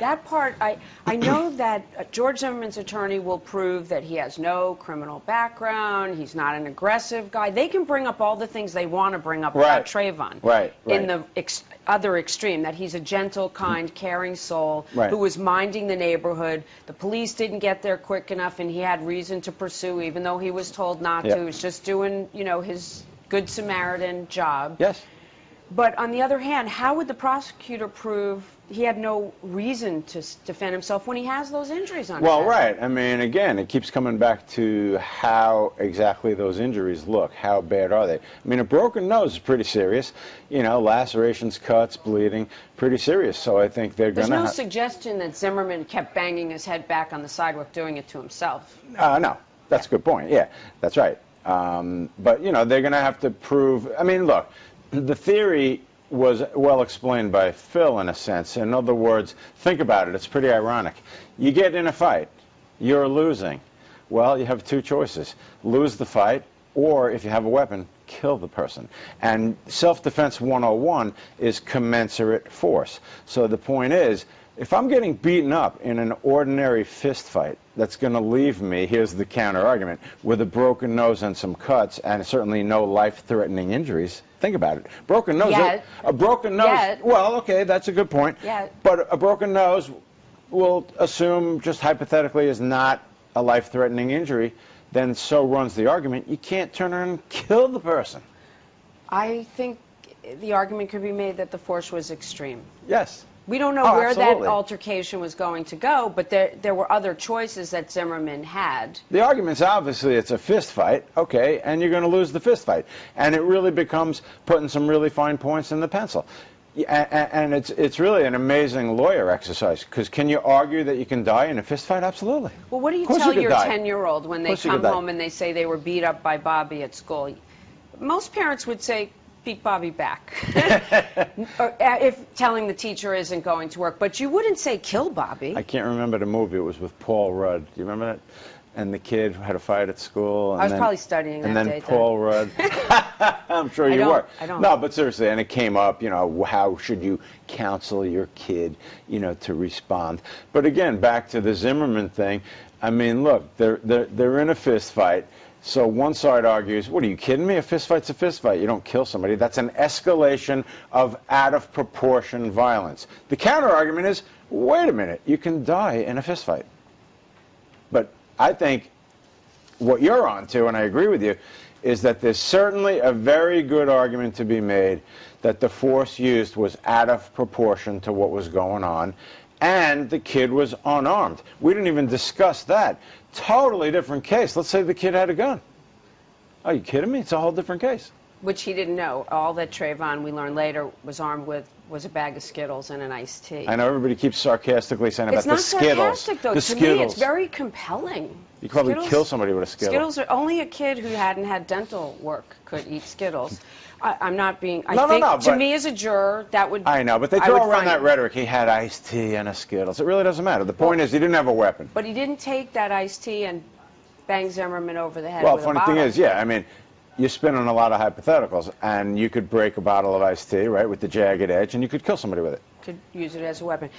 That part, I know that George Zimmerman's attorney will prove that he has no criminal background, he's not an aggressive guy. They can bring up all the things they want to bring up about Trayvon. Right. In the other extreme, that he's a gentle, kind, caring soul who was minding the neighborhood. The police didn't get there quick enough, and he had reason to pursue, even though he was told not to. He was just doing, you know, his Good Samaritan job. Yes. But on the other hand, how would the prosecutor prove he had no reason to defend himself when he has those injuries on his head? Well, right. I mean, again, it keeps coming back to how exactly those injuries look. How bad are they? I mean, a broken nose is pretty serious. You know, lacerations, cuts, bleeding, pretty serious. So I think they're going to... There's no suggestion that Zimmerman kept banging his head back on the sidewalk doing it to himself. No. That's a good point. Yeah, that's right. But, you know, they're going to have to prove... I mean, look, the theory was well explained by Phil in a sense. In other words, think about it. It's pretty ironic. You get in a fight. You're losing. Well, you have two choices. Lose the fight, or if you have a weapon, kill the person. And self-defense 101 is commensurate force. So the point is, if I'm getting beaten up in an ordinary fist fight, that's going to leave me, here's the counter argument, with a broken nose and some cuts, and certainly no life-threatening injuries. Think about it. Broken nose. A broken nose. Well, okay, that's a good point. But a broken nose, we'll assume just hypothetically, is not a life-threatening injury. Then so runs the argument. You can't turn around and kill the person. I think the argument could be made that the force was extreme. Yes. We don't know where that altercation was going to go, but there were other choices that Zimmerman had. The argument's obviously it's a fist fight, okay, and you're going to lose the fist fight. And it really becomes putting some really fine points in the pencil. And it's really an amazing lawyer exercise, because can you argue that you can die in a fist fight? Absolutely. Well, what do you tell your 10-year-old when they come home and they say they were beat up by Bobby at school? Most parents would say, beat Bobby back, if telling the teacher isn't going to work. But you wouldn't say kill Bobby. I can't remember the movie. It was with Paul Rudd. Do you remember that? And the kid had a fight at school. And I was probably studying that day. And then Paul Rudd. I'm sure you were. I don't. No, but seriously, and it came up, you know, how should you counsel your kid, you know, to respond. But again, back to the Zimmerman thing. I mean, look, they're in a fist fight. So one side argues, what, are you kidding me? A fist fight's a fist fight. You don't kill somebody. That's an escalation of out-of-proportion violence. The counter-argument is, wait a minute, you can die in a fist fight. But I think what you're on to, and I agree with you, is that there's certainly a very good argument to be made that the force used was out of proportion to what was going on, and the kid was unarmed. We didn't even discuss that. Totally different case. Let's say the kid had a gun. Are you kidding me? It's a whole different case. Which he didn't know. All that Trayvon, we learned later, was armed with was a bag of Skittles and an iced tea. I know everybody keeps sarcastically saying about the Skittles. It's not sarcastic, though. The to Skittles. Me, it's very compelling. You could probably kill somebody with a Skittle. Skittles are only a kid who hadn't had dental work could eat Skittles. I'm not being... No, to me as a juror, that would... I know, but they throw around that rhetoric. He had iced tea and a Skittles. It really doesn't matter. The point is he didn't have a weapon. But he didn't take that iced tea and bang Zimmerman over the head with a bottle. Well, funny thing is, yeah, I mean, you're spinning a lot of hypotheticals, and you could break a bottle of iced tea, right, with the jagged edge, and you could kill somebody with it. Could use it as a weapon.